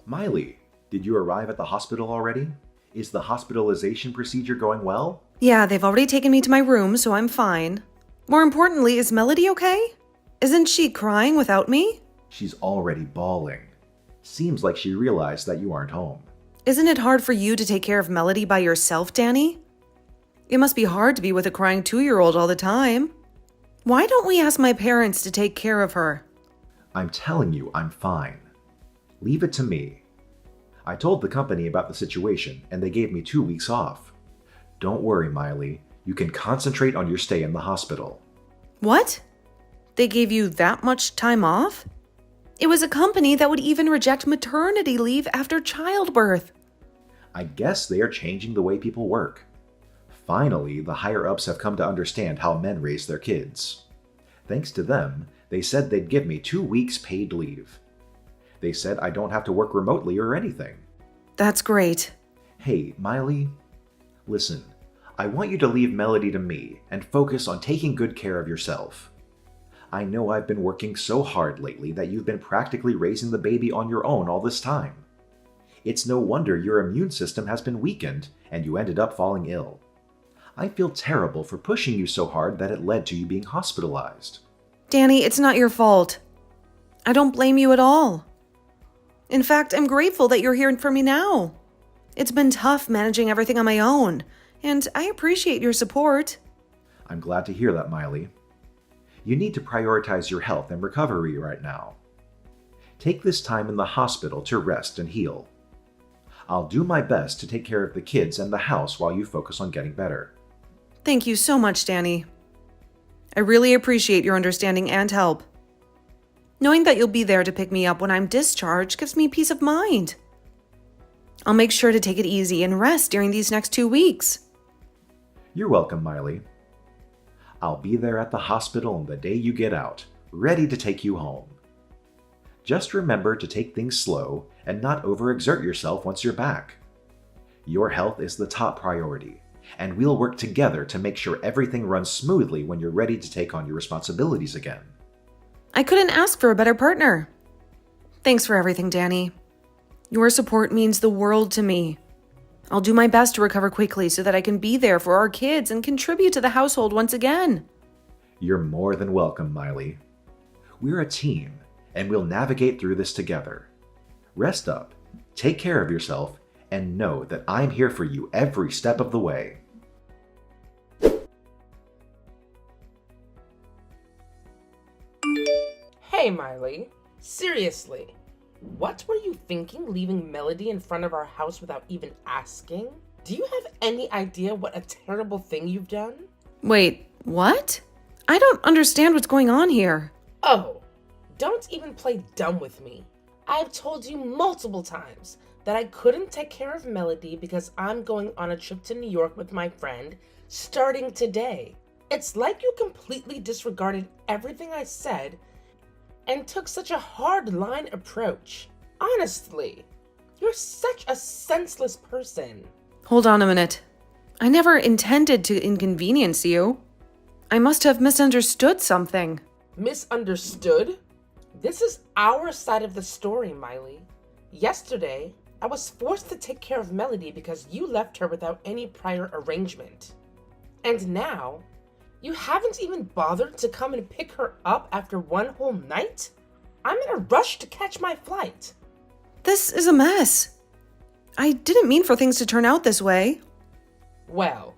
Miley, did you arrive at the hospital already? Is the hospitalization procedure going well? Yeah, they've already taken me to my room, so I'm fine. More importantly, is Melody okay? Isn't she crying without me? She's already bawling. Seems like she realized that you aren't home. Isn't it hard for you to take care of Melody by yourself, Danny? It must be hard to be with a crying 2-year-old all the time. Why don't we ask my parents to take care of her? I'm telling you, I'm fine. Leave it to me. I told the company about the situation and they gave me 2 weeks off. Don't worry, Miley. You can concentrate on your stay in the hospital. What? They gave you that much time off? It was a company that would even reject maternity leave after childbirth. I guess they are changing the way people work. Finally, the higher-ups have come to understand how men raise their kids. Thanks to them, they said they'd give me 2 weeks paid leave. They said I don't have to work remotely or anything. That's great. Hey, Miley, listen, I want you to leave Melody to me and focus on taking good care of yourself. I know I've been working so hard lately that you've been practically raising the baby on your own all this time. It's no wonder your immune system has been weakened and you ended up falling ill. I feel terrible for pushing you so hard that it led to you being hospitalized. Danny, it's not your fault. I don't blame you at all. In fact, I'm grateful that you're here for me now. It's been tough managing everything on my own, and I appreciate your support. I'm glad to hear that, Miley. You need to prioritize your health and recovery right now. Take this time in the hospital to rest and heal. I'll do my best to take care of the kids and the house while you focus on getting better. Thank you so much, Danny. I really appreciate your understanding and help. Knowing that you'll be there to pick me up when I'm discharged gives me peace of mind. I'll make sure to take it easy and rest during these next 2 weeks. You're welcome, Miley. I'll be there at the hospital on the day you get out, ready to take you home. Just remember to take things slow and not overexert yourself once you're back. Your health is the top priority, and we'll work together to make sure everything runs smoothly when you're ready to take on your responsibilities again. I couldn't ask for a better partner. Thanks for everything, Danny. Your support means the world to me. I'll do my best to recover quickly so that I can be there for our kids and contribute to the household once again. You're more than welcome, Miley. We're a team, and we'll navigate through this together. Rest up, take care of yourself, and know that I'm here for you every step of the way. Hey, Miley. Seriously, what were you thinking leaving Melody in front of our house without even asking? Do you have any idea what a terrible thing you've done? Wait, what? I don't understand what's going on here. Oh, don't even play dumb with me. I've told you multiple times that I couldn't take care of Melody because I'm going on a trip to New York with my friend starting today. It's like you completely disregarded everything I said and took such a hard-line approach. Honestly, you're such a senseless person. Hold on a minute. I never intended to inconvenience you. I must have misunderstood something. Misunderstood? This is our side of the story, Miley. Yesterday, I was forced to take care of Melody because you left her without any prior arrangement. And now, you haven't even bothered to come and pick her up after one whole night? I'm in a rush to catch my flight. This is a mess. I didn't mean for things to turn out this way. Well,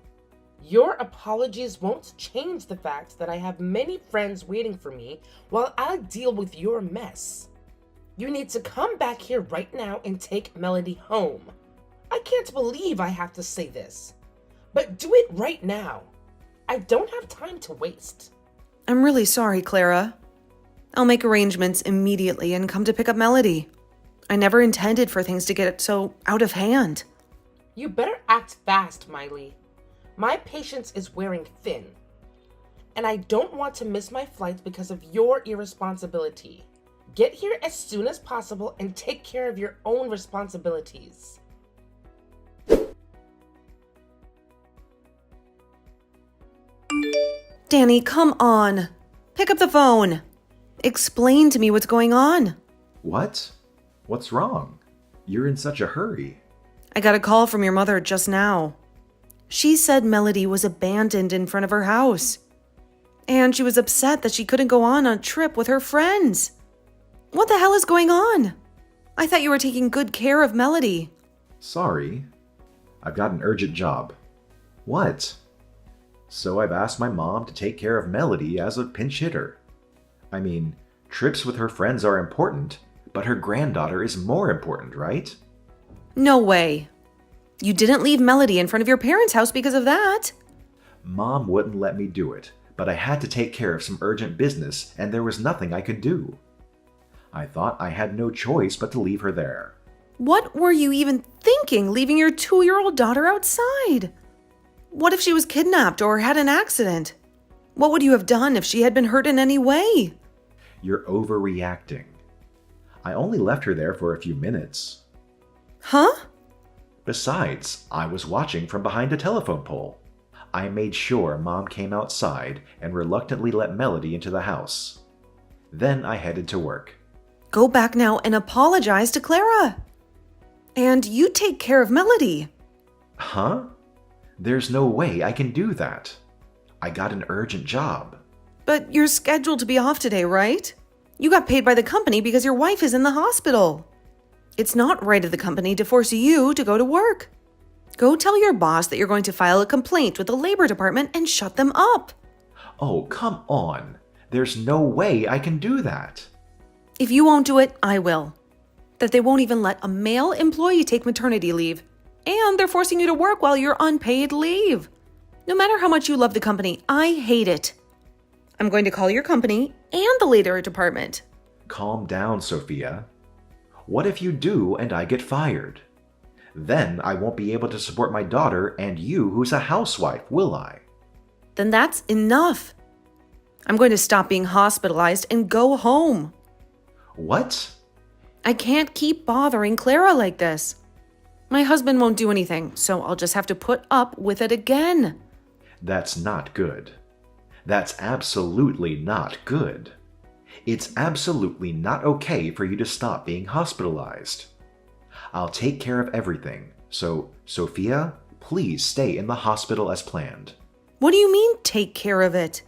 your apologies won't change the fact that I have many friends waiting for me while I deal with your mess. You need to come back here right now and take Melody home. I can't believe I have to say this, but do it right now. I don't have time to waste. I'm really sorry, Clara. I'll make arrangements immediately and come to pick up Melody. I never intended for things to get so out of hand. You better act fast, Miley. My patience is wearing thin, and I don't want to miss my flight because of your irresponsibility. Get here as soon as possible and take care of your own responsibilities. Danny, come on. Pick up the phone. Explain to me what's going on. What? What's wrong? You're in such a hurry. I got a call from your mother just now. She said Melody was abandoned in front of her house. And she was upset that she couldn't go on a trip with her friends. What the hell is going on? I thought you were taking good care of Melody. Sorry. I've got an urgent job. What? So I've asked my mom to take care of Melody as a pinch hitter. I mean, trips with her friends are important, but her granddaughter is more important, right? No way. You didn't leave Melody in front of your parents' house because of that. Mom wouldn't let me do it, but I had to take care of some urgent business and there was nothing I could do. I thought I had no choice but to leave her there. What were you even thinking, leaving your 2-year-old daughter outside? What if she was kidnapped or had an accident? What would you have done if she had been hurt in any way? You're overreacting. I only left her there for a few minutes. Huh? Besides, I was watching from behind a telephone pole. I made sure Mom came outside and reluctantly let Melody into the house. Then I headed to work. Go back now and apologize to Clara. And you take care of Melody. Huh? There's no way I can do that. I got an urgent job. But you're scheduled to be off today, right? You got paid by the company because your wife is in the hospital. It's not right of the company to force you to go to work. Go tell your boss that you're going to file a complaint with the labor department and shut them up. Oh, come on. There's no way I can do that. If you won't do it, I will. That they won't even let a male employee take maternity leave. And they're forcing you to work while you're on paid leave. No matter how much you love the company, I hate it. I'm going to call your company and the labor department. Calm down, Sophia. What if you do and I get fired? Then I won't be able to support my daughter and you who's a housewife, will I? Then that's enough. I'm going to stop being hospitalized and go home. What? I can't keep bothering Clara like this. My husband won't do anything, so I'll just have to put up with it again. That's not good. That's absolutely not good. It's absolutely not okay for you to stop being hospitalized. I'll take care of everything, so Sophia, please stay in the hospital as planned. What do you mean, take care of it?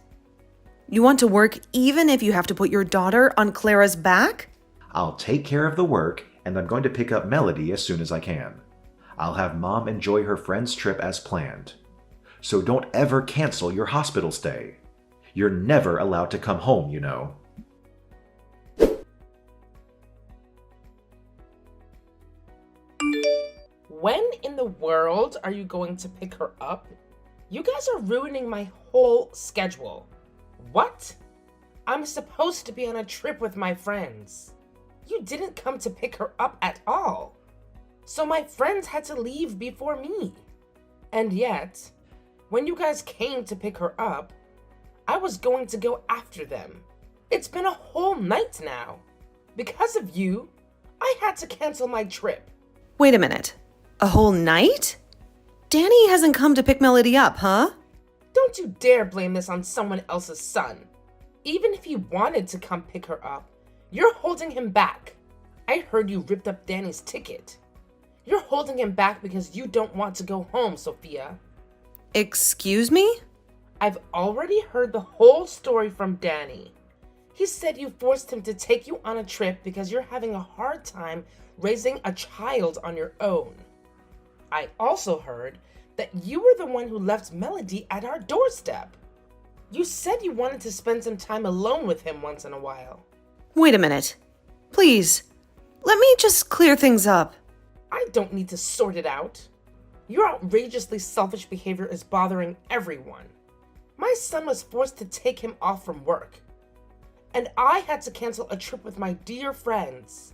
You want to work even if you have to put your daughter on Clara's back? I'll take care of the work, and I'm going to pick up Melody as soon as I can. I'll have Mom enjoy her friend's trip as planned. So don't ever cancel your hospital stay. You're never allowed to come home, you know. When in the world are you going to pick her up? You guys are ruining my whole schedule. What? I'm supposed to be on a trip with my friends. You didn't come to pick her up at all. So my friends had to leave before me. And yet, when you guys came to pick her up, I was going to go after them. It's been a whole night now. Because of you, I had to cancel my trip. Wait a minute. A whole night? Danny hasn't come to pick Melody up, huh? Don't you dare blame this on someone else's son. Even if he wanted to come pick her up, you're holding him back. I heard you ripped up Danny's ticket. You're holding him back because you don't want to go home, Sophia. Excuse me? I've already heard the whole story from Danny. He said you forced him to take you on a trip because you're having a hard time raising a child on your own. I also heard that you were the one who left Melody at our doorstep. You said you wanted to spend some time alone with him once in a while. Wait a minute. Please, let me just clear things up. I don't need to sort it out. Your outrageously selfish behavior is bothering everyone. My son was forced to take him off from work, and I had to cancel a trip with my dear friends.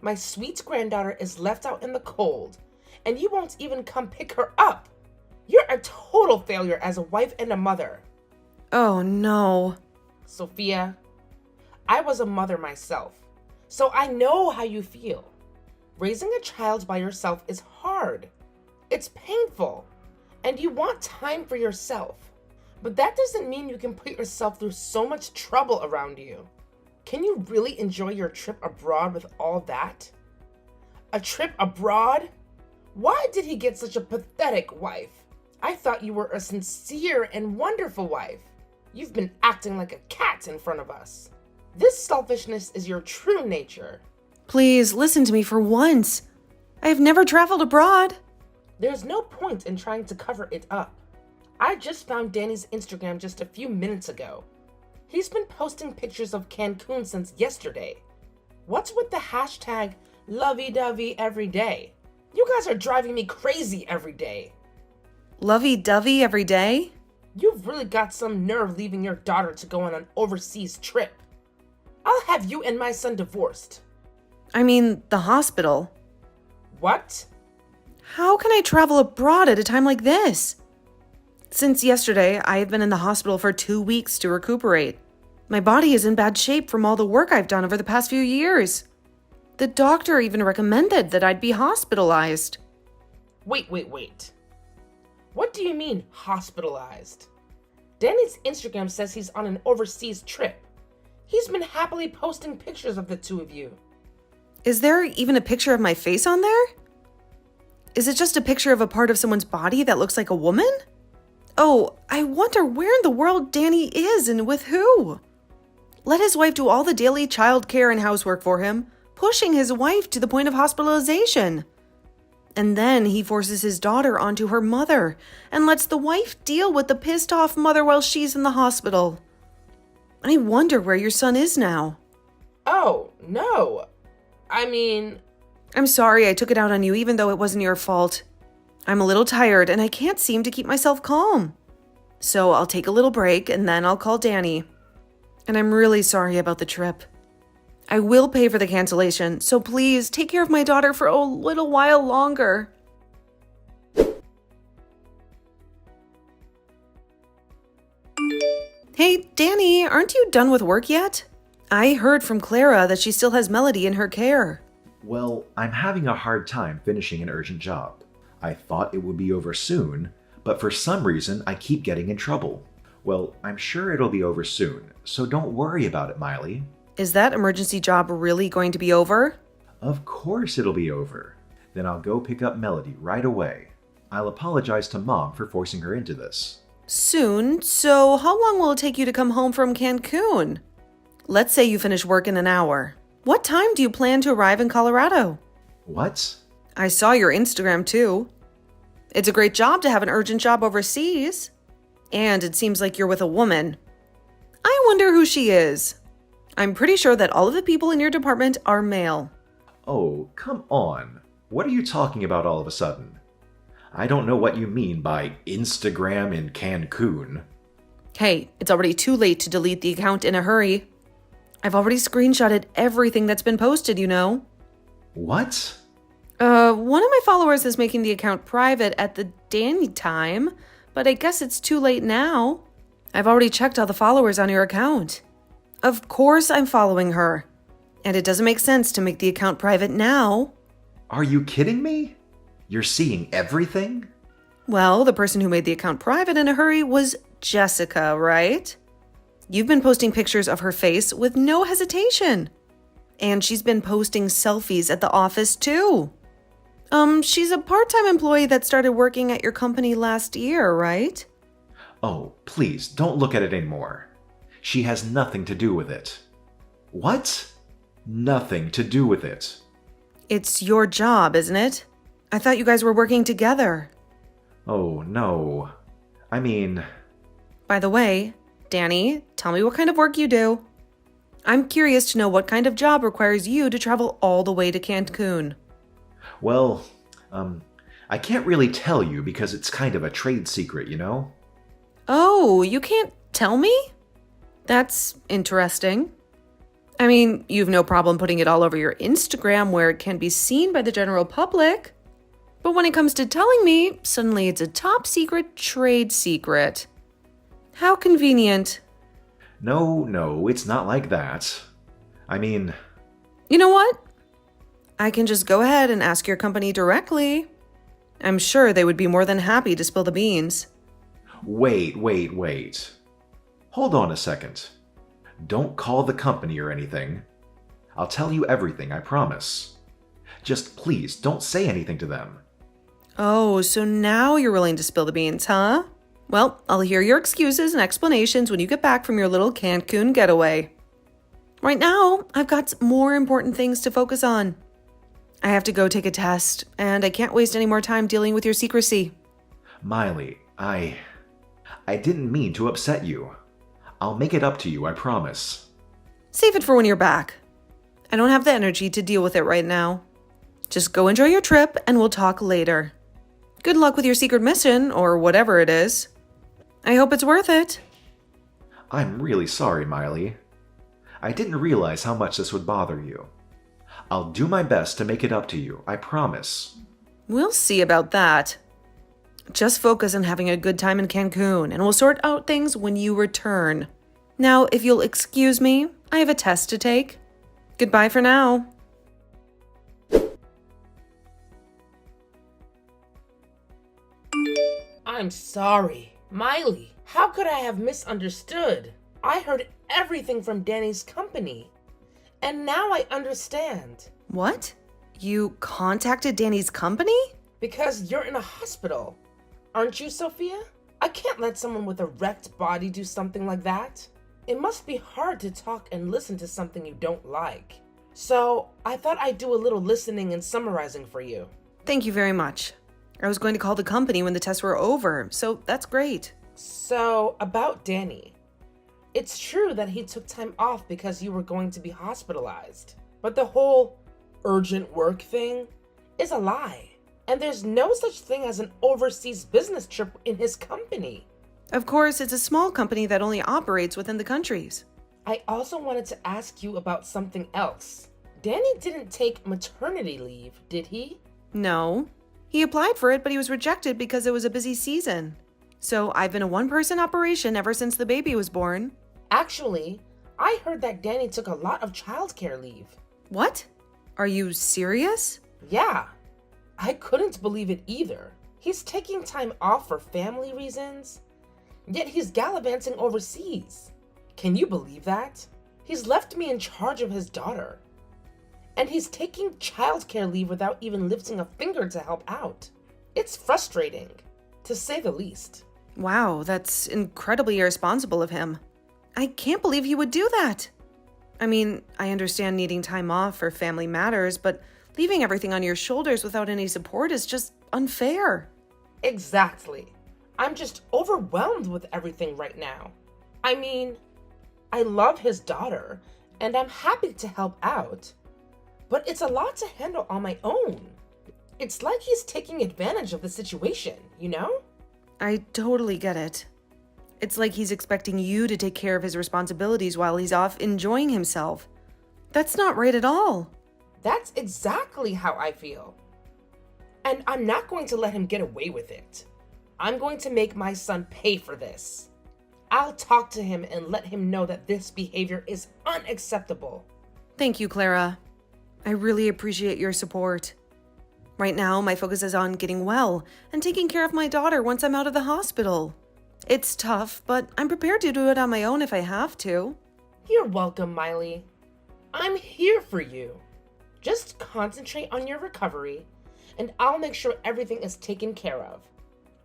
My sweet granddaughter is left out in the cold, and you won't even come pick her up. You're a total failure as a wife and a mother. Oh no. Sophia, I was a mother myself, so I know how you feel. Raising a child by yourself is hard. It's painful, and you want time for yourself. But that doesn't mean you can put yourself through so much trouble around you. Can you really enjoy your trip abroad with all that? A trip abroad? Why did he get such a pathetic wife? I thought you were a sincere and wonderful wife. You've been acting like a cat in front of us. This selfishness is your true nature. Please listen to me for once. I have never traveled abroad. There's no point in trying to cover it up. I just found Danny's Instagram just a few minutes ago. He's been posting pictures of Cancun since yesterday. What's with the hashtag lovey-dovey every day? You guys are driving me crazy every day. Lovey-dovey every day? You've really got some nerve leaving your daughter to go on an overseas trip. I'll have you and my son divorced. I mean, the hospital. What? How can I travel abroad at a time like this? Since yesterday, I have been in the hospital for 2 weeks to recuperate. My body is in bad shape from all the work I've done over the past few years. The doctor even recommended that I'd be hospitalized. Wait. What do you mean, hospitalized? Danny's Instagram says he's on an overseas trip. He's been happily posting pictures of the two of you. Is there even a picture of my face on there? Is it just a picture of a part of someone's body that looks like a woman? Oh, I wonder where in the world Danny is and with who. Let his wife do all the daily child care and housework for him, pushing his wife to the point of hospitalization. And then he forces his daughter onto her mother and lets the wife deal with the pissed off mother while she's in the hospital. I wonder where your son is now. Oh, no. I'm sorry I took it out on you even though it wasn't your fault. I'm a little tired and I can't seem to keep myself calm. So I'll take a little break and then I'll call Danny. And I'm really sorry about the trip. I will pay for the cancellation, so please take care of my daughter for a little while longer. Hey, Danny, aren't you done with work yet? I heard from Clara that she still has Melody in her care. Well, I'm having a hard time finishing an urgent job. I thought it would be over soon, but for some reason I keep getting in trouble. Well, I'm sure it'll be over soon, so don't worry about it, Miley. Is that emergency job really going to be over? Of course it'll be over. Then I'll go pick up Melody right away. I'll apologize to Mom for forcing her into this. Soon? So how long will it take you to come home from Cancun? Let's say you finish work in an hour. What time do you plan to arrive in Colorado? What? I saw your Instagram too. It's a great job to have an urgent job overseas. And it seems like you're with a woman. I wonder who she is. I'm pretty sure that all of the people in your department are male. Oh, come on. What are you talking about all of a sudden? I don't know what you mean by Instagram in Cancun. Hey, it's already too late to delete the account in a hurry. I've already screenshotted everything that's been posted, you know. What? One of my followers is making the account private at the Danny time, but I guess it's too late now. I've already checked all the followers on your account. Of course I'm following her. And it doesn't make sense to make the account private now. Are you kidding me? You're seeing everything? Well, the person who made the account private in a hurry was Jessica, right? You've been posting pictures of her face with no hesitation. And she's been posting selfies at the office too. She's a part-time employee that started working at your company last year, right? Oh, please, don't look at it anymore. She has nothing to do with it. What? Nothing to do with it. It's your job, isn't it? I thought you guys were working together. Oh, no. I mean... By the way, Danny, tell me what kind of work you do. I'm curious to know what kind of job requires you to travel all the way to Cancun. Well, I can't really tell you because it's kind of a trade secret, you know? Oh, you can't tell me? That's interesting. I mean, you've no problem putting it all over your Instagram where it can be seen by the general public. But when it comes to telling me, suddenly it's a top secret trade secret. How convenient. No, it's not like that. I mean... You know what? I can just go ahead and ask your company directly. I'm sure they would be more than happy to spill the beans. Wait. Hold on a second. Don't call the company or anything. I'll tell you everything, I promise. Just please don't say anything to them. Oh, so now you're willing to spill the beans, huh? Well, I'll hear your excuses and explanations when you get back from your little Cancun getaway. Right now, I've got more important things to focus on. I have to go take a test, and I can't waste any more time dealing with your secrecy. Miley, I didn't mean to upset you. I'll make it up to you, I promise. Save it for when you're back. I don't have the energy to deal with it right now. Just go enjoy your trip, and we'll talk later. Good luck with your secret mission, or whatever it is. I hope it's worth it. I'm really sorry, Miley. I didn't realize how much this would bother you. I'll do my best to make it up to you, I promise. We'll see about that. Just focus on having a good time in Cancun, and we'll sort out things when you return. Now, if you'll excuse me, I have a test to take. Goodbye for now. I'm sorry. Miley, how could I have misunderstood? I heard everything from Danny's company. And now I understand. What? You contacted Danny's company? Because you're in a hospital. Aren't you, Sophia? I can't let someone with a wrecked body do something like that. It must be hard to talk and listen to something you don't like. So, I thought I'd do a little listening and summarizing for you. Thank you very much. I was going to call the company when the tests were over, so that's great. So, about Danny. It's true that he took time off because you were going to be hospitalized. But the whole urgent work thing is a lie. And there's no such thing as an overseas business trip in his company. Of course, it's a small company that only operates within the countries. I also wanted to ask you about something else. Danny didn't take maternity leave, did he? No. He applied for it, but he was rejected because it was a busy season. So I've been a one-person operation ever since the baby was born. Actually, I heard that Danny took a lot of childcare leave. What? Are you serious? Yeah, I couldn't believe it either. He's taking time off for family reasons, yet he's gallivanting overseas. Can you believe that? He's left me in charge of his daughter. And he's taking childcare leave without even lifting a finger to help out. It's frustrating, to say the least. Wow, that's incredibly irresponsible of him. I can't believe he would do that. I mean, I understand needing time off for family matters, but leaving everything on your shoulders without any support is just unfair. Exactly. I'm just overwhelmed with everything right now. I mean, I love his daughter, and I'm happy to help out. But it's a lot to handle on my own. It's like he's taking advantage of the situation, you know? I totally get it. It's like he's expecting you to take care of his responsibilities while he's off enjoying himself. That's not right at all. That's exactly how I feel. And I'm not going to let him get away with it. I'm going to make my son pay for this. I'll talk to him and let him know that this behavior is unacceptable. Thank you, Clara. I really appreciate your support. Right now, my focus is on getting well and taking care of my daughter once I'm out of the hospital. It's tough, but I'm prepared to do it on my own if I have to. You're welcome, Miley. I'm here for you. Just concentrate on your recovery, and I'll make sure everything is taken care of.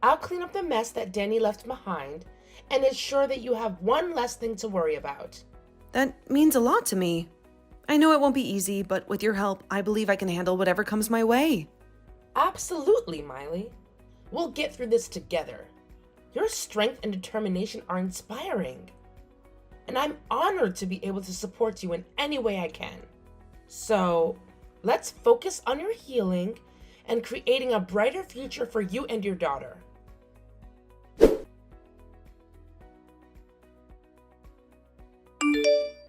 I'll clean up the mess that Danny left behind and ensure that you have one less thing to worry about. That means a lot to me. I know it won't be easy, but with your help, I believe I can handle whatever comes my way. Absolutely, Miley. We'll get through this together. Your strength and determination are inspiring. And I'm honored to be able to support you in any way I can. So, let's focus on your healing and creating a brighter future for you and your daughter.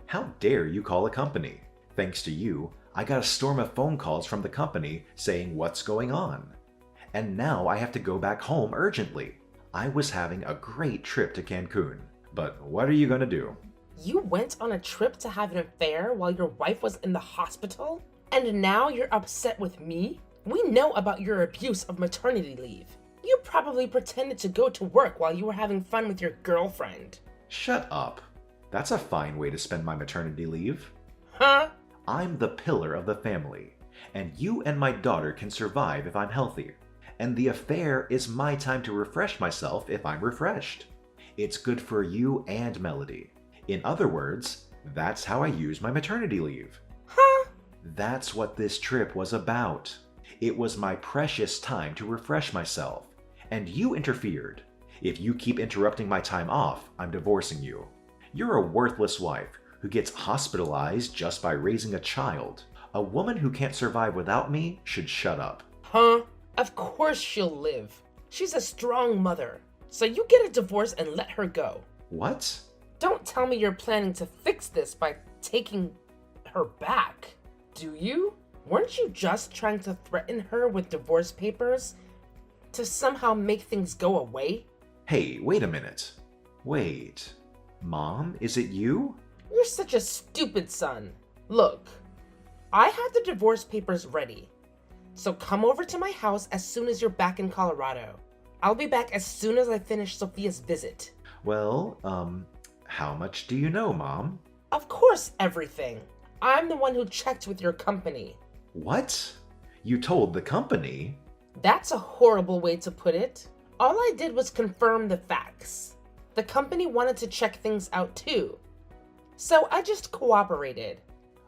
How dare you call a company? Thanks to you, I got a storm of phone calls from the company saying what's going on. And now I have to go back home urgently. I was having a great trip to Cancun, but what are you gonna do? You went on a trip to have an affair while your wife was in the hospital? And now you're upset with me? We know about your abuse of maternity leave. You probably pretended to go to work while you were having fun with your girlfriend. Shut up. That's a fine way to spend my maternity leave. Huh? I'm the pillar of the family, And you and my daughter can survive if I'm healthy. And the affair is my time to refresh myself if I'm refreshed. It's good for you and Melody. In other words, that's how I use my maternity leave. Huh? That's what this trip was about. It was my precious time to refresh myself. And you interfered. If you keep interrupting my time off, I'm divorcing you. You're a worthless wife who gets hospitalized just by raising a child. A woman who can't survive without me should shut up. Huh? Of course she'll live. She's a strong mother. So you get a divorce and let her go. What? Don't tell me you're planning to fix this by taking her back, do you? Weren't you just trying to threaten her with divorce papers to somehow make things go away? Hey, wait a minute. Wait. Mom, is it you? You're such a stupid son. Look, I have the divorce papers ready. So come over to my house as soon as you're back in Colorado. I'll be back as soon as I finish Sophia's visit. Well, how much do you know, Mom? Of course, everything. I'm the one who checked with your company. What? You told the company? That's a horrible way to put it. All I did was confirm the facts. The company wanted to check things out too. So I just cooperated.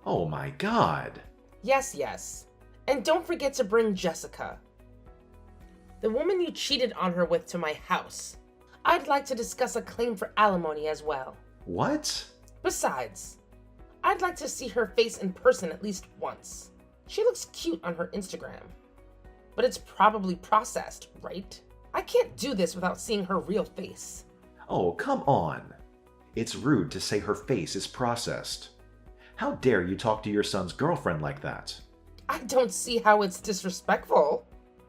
Oh my God. Yes. And don't forget to bring Jessica, the woman you cheated on her with, to my house. I'd like to discuss a claim for alimony as well. What? Besides, I'd like to see her face in person at least once. She looks cute on her Instagram. But it's probably processed, right? I can't do this without seeing her real face. Oh, come on. It's rude to say her face is processed. How dare you talk to your son's girlfriend like that? I don't see how it's disrespectful.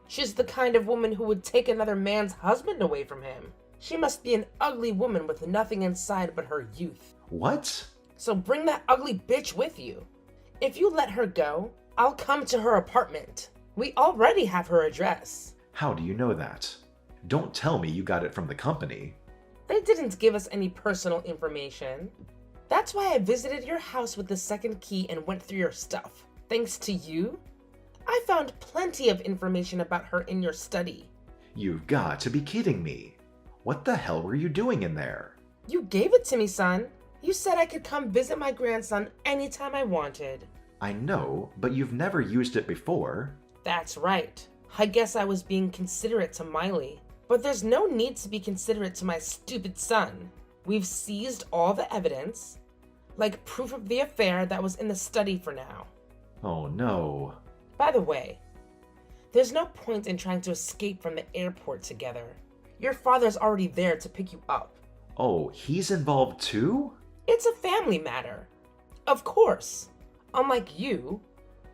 She's the kind of woman who would take another man's husband away from him. She must be an ugly woman with nothing inside but her youth. What? So bring that ugly bitch with you. If you let her go, I'll come to her apartment. We already have her address. How do you know that? Don't tell me you got it from the company. They didn't give us any personal information. That's why I visited your house with the second key and went through your stuff. Thanks to you, I found plenty of information about her in your study. You've got to be kidding me. What the hell were you doing in there? You gave it to me, son. You said I could come visit my grandson anytime I wanted. I know, but you've never used it before. That's right. I guess I was being considerate to Miley. But there's no need to be considerate to my stupid son. We've seized all the evidence, like proof of the affair that was in the study for now. Oh no. By the way, there's no point in trying to escape from the airport together. Your father's already there to pick you up. Oh, he's involved too? It's a family matter. Of course. Unlike you,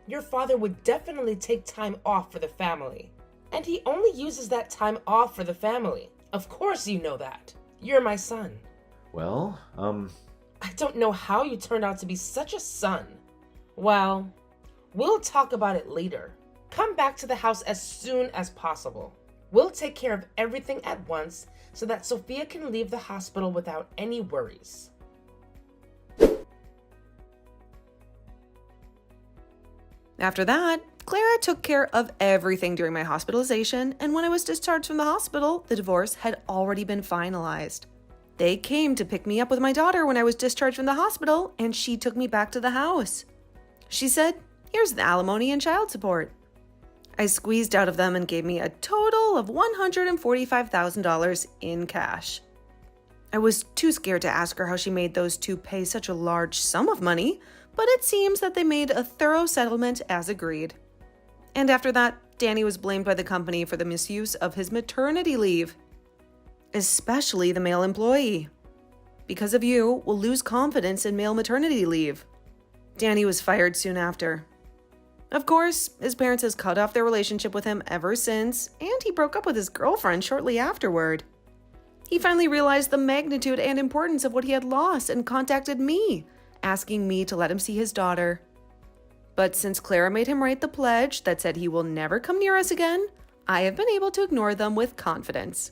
your father would definitely take time off for the family. And he only uses that time off for the family. Of course you know that. You're my son. Well, I don't know how you turned out to be such a son. Well, we'll talk about it later. Come back to the house as soon as possible. We'll take care of everything at once so that Sophia can leave the hospital without any worries. After that, Clara took care of everything during my hospitalization, and when I was discharged from the hospital, the divorce had already been finalized. They came to pick me up with my daughter when I was discharged from the hospital, and she took me back to the house. She said, "Here's the alimony and child support." I squeezed out of them and gave me a total of $145,000 in cash. I was too scared to ask her how she made those two pay such a large sum of money, but it seems that they made a thorough settlement as agreed. And after that, Danny was blamed by the company for the misuse of his maternity leave, especially the male employee. Because of you, we'll lose confidence in male maternity leave. Danny was fired soon after. Of course, his parents has cut off their relationship with him ever since, and he broke up with his girlfriend shortly afterward. He finally realized the magnitude and importance of what he had lost and contacted me, asking me to let him see his daughter. But since Clara made him write the pledge that said he will never come near us again, I have been able to ignore them with confidence.